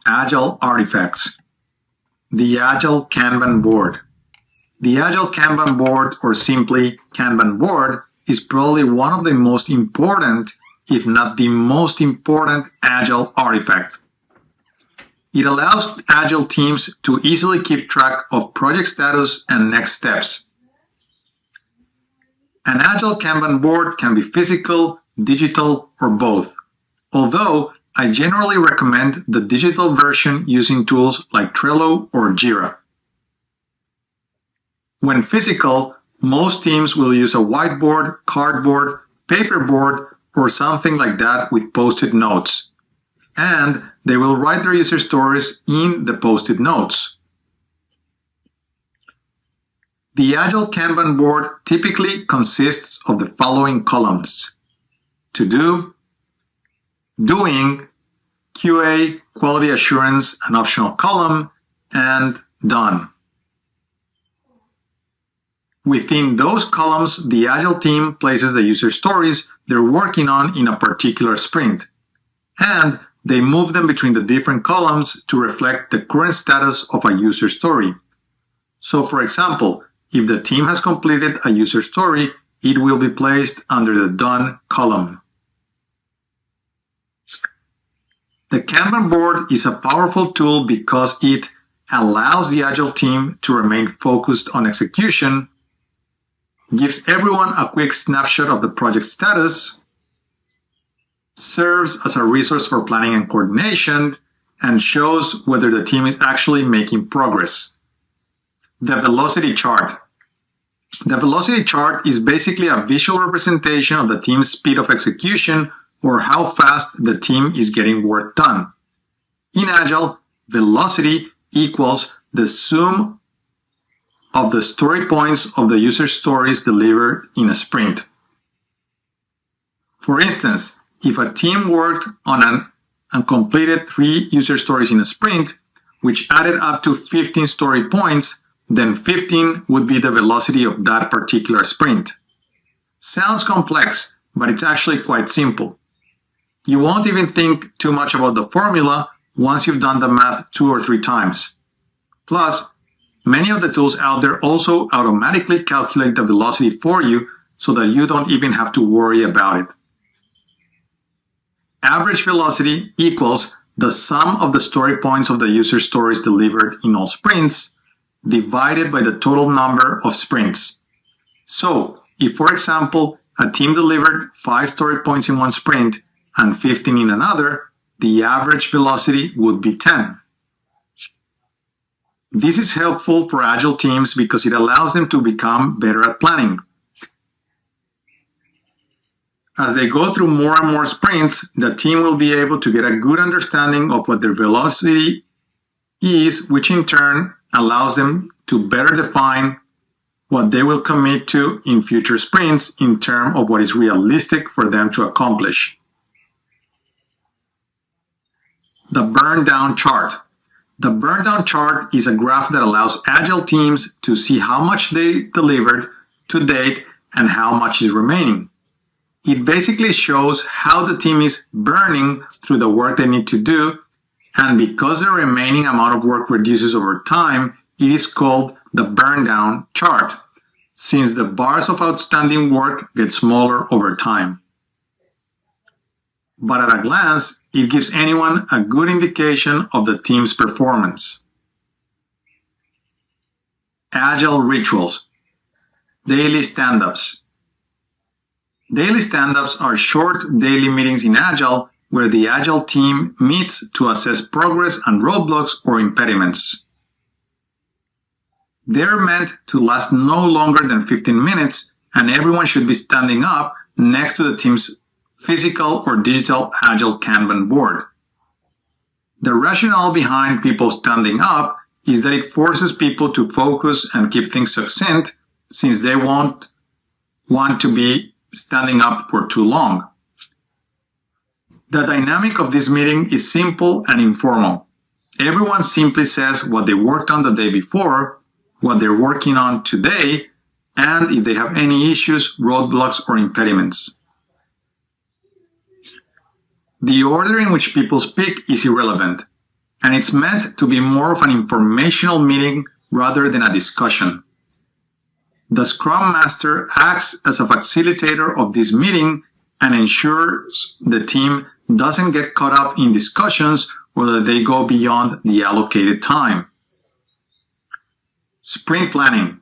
Agile artifacts. The Agile Kanban board. The Agile Kanban board, or simply Kanban board, is probably one of the most important, if not the most important, Agile artifact. It allows Agile teams to easily keep track of project status and next steps. An Agile Kanban board can be physical, digital, or both, although I generally recommend the digital version using tools like Trello or Jira. When physical, most teams will use a whiteboard, cardboard, paperboard, or something like that with post-it notes, and they will write their user stories in the post-it notes. The Agile Kanban board typically consists of the following columns: to do, doing, QA, quality assurance, an optional column, and done. Within those columns, the Agile team places the user stories they're working on in a particular sprint, and they move them between the different columns to reflect the current status of a user story. So, for example, if the team has completed a user story, it will be placed under the Done column. The Kanban board is a powerful tool because it allows the Agile team to remain focused on execution, gives everyone a quick snapshot of the project status, serves as a resource for planning and coordination, and shows whether the team is actually making progress. The velocity chart. The velocity chart is basically a visual representation of the team's speed of execution or how fast the team is getting work done. In Agile, velocity equals the sum of the story points of the user stories delivered in a sprint. For instance, if a team worked on and completed 3 user stories in a sprint, which added up to 15 story points, then 15 would be the velocity of that particular sprint. Sounds complex, but it's actually quite simple. You won't even think too much about the formula once you've done the math 2 or 3 times. Plus, many of the tools out there also automatically calculate the velocity for you so that you don't even have to worry about it. Average velocity equals the sum of the story points of the user stories delivered in all sprints divided by the total number of sprints. So, if for example, a team delivered 5 story points in one sprint and 15 in another, the average velocity would be 10. This is helpful for Agile teams because it allows them to become better at planning. As they go through more and more sprints, the team will be able to get a good understanding of what their velocity is, which in turn allows them to better define what they will commit to in future sprints in terms of what is realistic for them to accomplish. The burn down chart. The burn down chart is a graph that allows Agile teams to see how much they delivered to date and how much is remaining. It basically shows how the team is burning through the work they need to do, and because the remaining amount of work reduces over time, it is called the burn down chart, since the bars of outstanding work get smaller over time. But at a glance, it gives anyone a good indication of the team's performance. Agile rituals. Daily stand-ups. Daily stand-ups are short daily meetings in Agile where the Agile team meets to assess progress and roadblocks or impediments. They're meant to last no longer than 15 minutes, and everyone should be standing up next to the team's physical or digital Agile Kanban board. The rationale behind people standing up is that it forces people to focus and keep things succinct, since they won't want to be standing up for too long. The dynamic of this meeting is simple and informal. Everyone simply says what they worked on the day before, what they're working on today, and if they have any issues, roadblocks, or impediments. The order in which people speak is irrelevant. and it's meant to be more of an informational meeting rather than a discussion. The Scrum Master acts as a facilitator of this meeting and ensures the team doesn't get caught up in discussions or that they go beyond the allocated time. Sprint planning.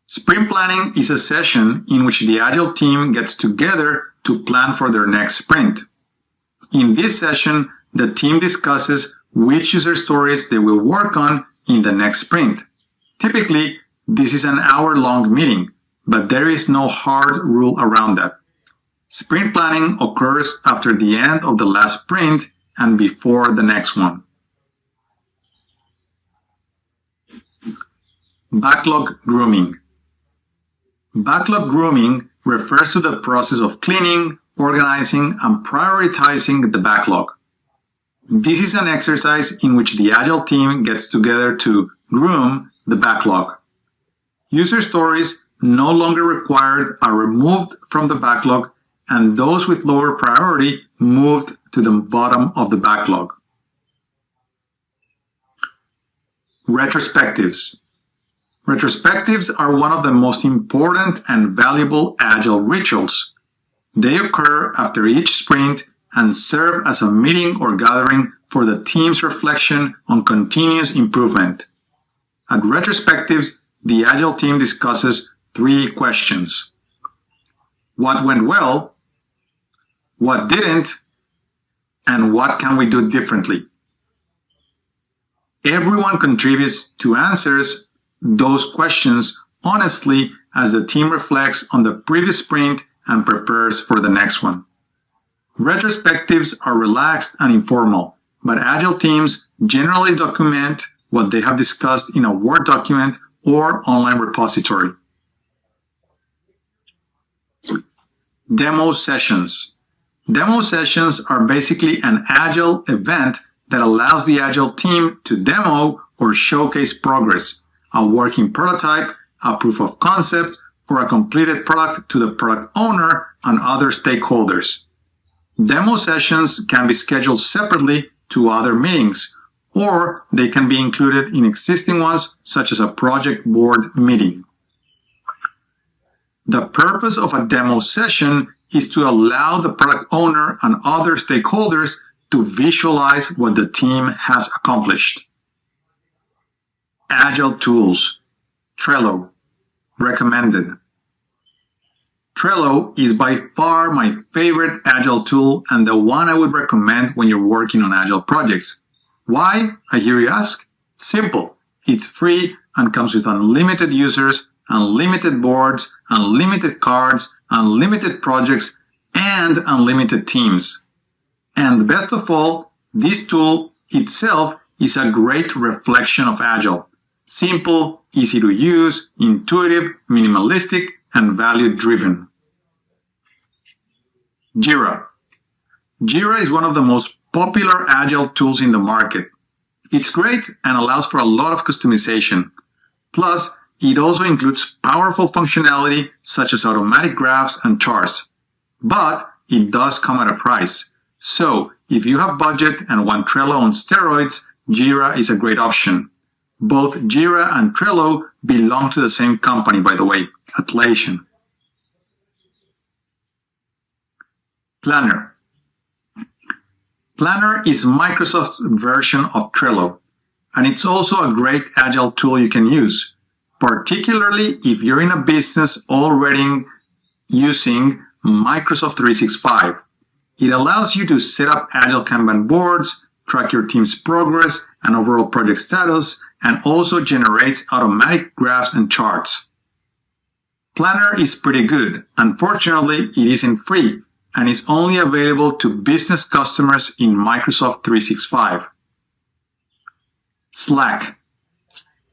Sprint planning is a session in which the Agile team gets together to plan for their next sprint. In this session, the team discusses which user stories they will work on in the next sprint. Typically, this is an hour-long meeting, but there is no hard rule around that. Sprint planning occurs after the end of the last sprint and before the next one. Backlog grooming. Backlog grooming refers to the process of cleaning, organizing, and prioritizing the backlog. This is an exercise in which the Agile team gets together to groom the backlog. User stories no longer required are removed from the backlog, and those with lower priority moved to the bottom of the backlog. Retrospectives. Retrospectives are one of the most important and valuable Agile rituals. They occur after each sprint and serve as a meeting or gathering for the team's reflection on continuous improvement. At retrospectives, the Agile team discusses 3 questions. What went well? What didn't? And what can we do differently? Everyone contributes to answers those questions honestly as the team reflects on the previous sprint and prepares for the next one. Retrospectives are relaxed and informal, but Agile teams generally document what they have discussed in a Word document or online repository. Demo sessions. Demo sessions are basically an Agile event that allows the Agile team to demo or showcase progress, a working prototype, a proof of concept, or a completed product to the product owner and other stakeholders. Demo sessions can be scheduled separately to other meetings, or they can be included in existing ones, such as a project board meeting. The purpose of a demo session is to allow the product owner and other stakeholders to visualize what the team has accomplished. Agile tools. Trello. Recommended. Trello is by far my favorite Agile tool and the one I would recommend when you're working on Agile projects. Why, I hear you ask? Simple. It's free and comes with unlimited users, unlimited boards, unlimited cards, unlimited projects, and unlimited teams. And best of all, this tool itself is a great reflection of Agile. Simple, easy to use, intuitive, minimalistic, and value-driven. Jira. Jira is one of the most popular Agile tools in the market. It's great and allows for a lot of customization. Plus, it also includes powerful functionality such as automatic graphs and charts. But it does come at a price. So, if you have budget and want Trello on steroids, Jira is a great option. Both Jira and Trello belong to the same company, by the way, Atlassian. Planner. Planner is Microsoft's version of Trello, and it's also a great Agile tool you can use, particularly if you're in a business already using Microsoft 365. It allows you to set up Agile Kanban boards, track your team's progress and overall project status, and also generates automatic graphs and charts. Planner is pretty good. Unfortunately, it isn't free and is only available to business customers in Microsoft 365. Slack.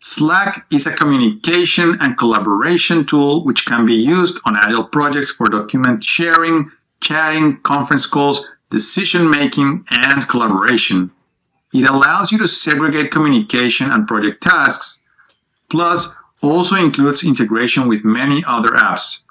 Slack is a communication and collaboration tool which can be used on Agile projects for document sharing, chatting, conference calls, decision-making, and collaboration. It allows you to segregate communication and project tasks, plus also includes integration with many other apps.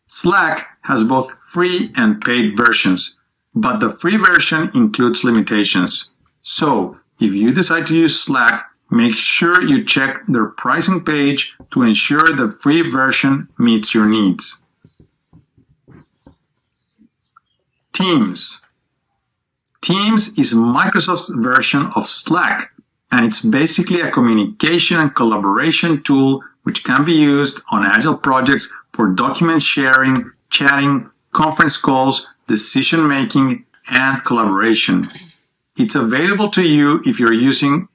Slack has both free and paid versions, but the free version includes limitations. So, If you decide to use Slack, make sure you check their pricing page to ensure the free version meets your needs. Teams. Teams is Microsoft's version of Slack, and it's basically a communication and collaboration tool which can be used on Agile projects for document sharing, chatting, conference calls, decision making, and collaboration. It's available to you if you're using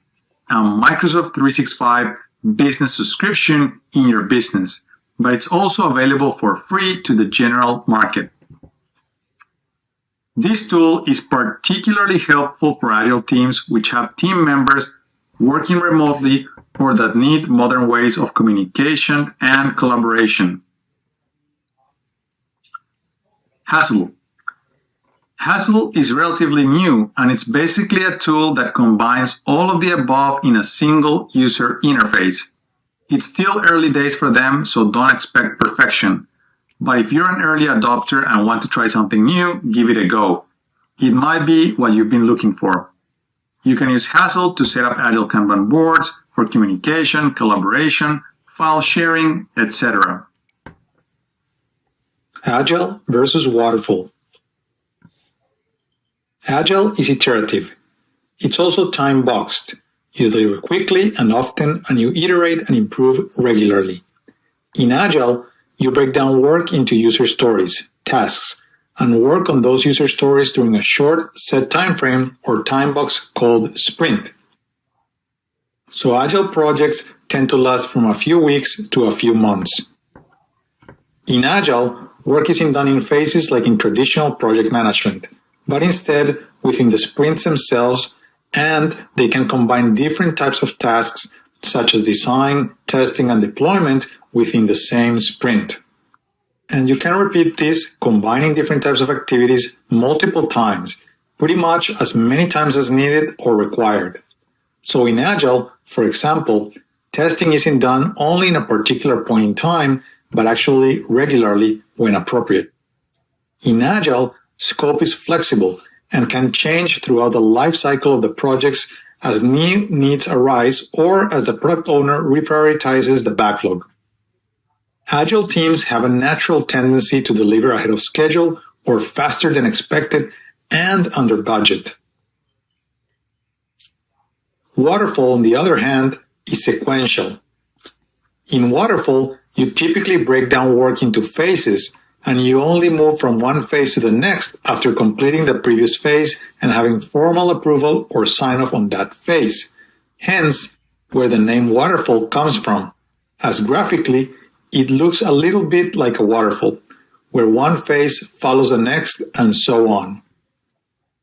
a Microsoft 365 business subscription in your business, but it's also available for free to the general market. This tool is particularly helpful for Agile teams which have team members working remotely or that need modern ways of communication and collaboration. Hazel. Hazel is relatively new, and it's basically a tool that combines all of the above in a single user interface. It's still early days for them, so don't expect perfection. But if you're an early adopter and want to try something new, give it a go. It might be what you've been looking for. You can use Hazel to set up Agile Kanban boards for communication, collaboration, file sharing, etc. Agile versus Waterfall. Agile is iterative. It's also time-boxed. You deliver quickly and often, and you iterate and improve regularly. In Agile, you break down work into user stories, tasks, and work on those user stories during a short, set time frame or time box called sprint. So Agile projects tend to last from a few weeks to a few months. In Agile, work isn't done in phases like in traditional project management, but instead within the sprints themselves, and they can combine different types of tasks such as design, testing, and deployment within the same sprint. And you can repeat this, combining different types of activities multiple times, pretty much as many times as needed or required. So in Agile, for example, testing isn't done only in a particular point in time, but actually regularly when appropriate. In Agile, scope is flexible and can change throughout the life cycle of the projects as new needs arise or as the product owner reprioritizes the backlog. Agile teams have a natural tendency to deliver ahead of schedule or faster than expected and under budget. Waterfall, on the other hand, is sequential. In Waterfall, you typically break down work into phases, and you only move from one phase to the next after completing the previous phase and having formal approval or sign-off on that phase. Hence, where the name Waterfall comes from, as graphically, it looks a little bit like a waterfall, where one phase follows the next and so on.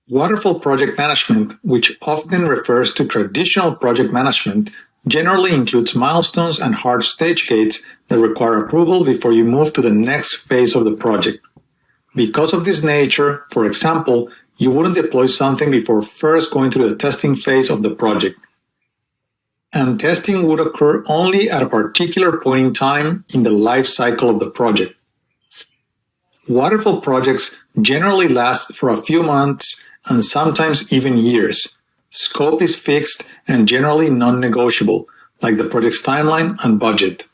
Waterfall project management, which often refers to traditional project management, generally includes milestones and hard stage gates that require approval before you move to the next phase of the project. Because of this nature, for example, you wouldn't deploy something before first going through the testing phase of the project. And testing would occur only at a particular point in time in the life cycle of the project. Waterfall projects generally last for a few months and sometimes even years. Scope is fixed and generally non-negotiable, like the project's timeline and budget.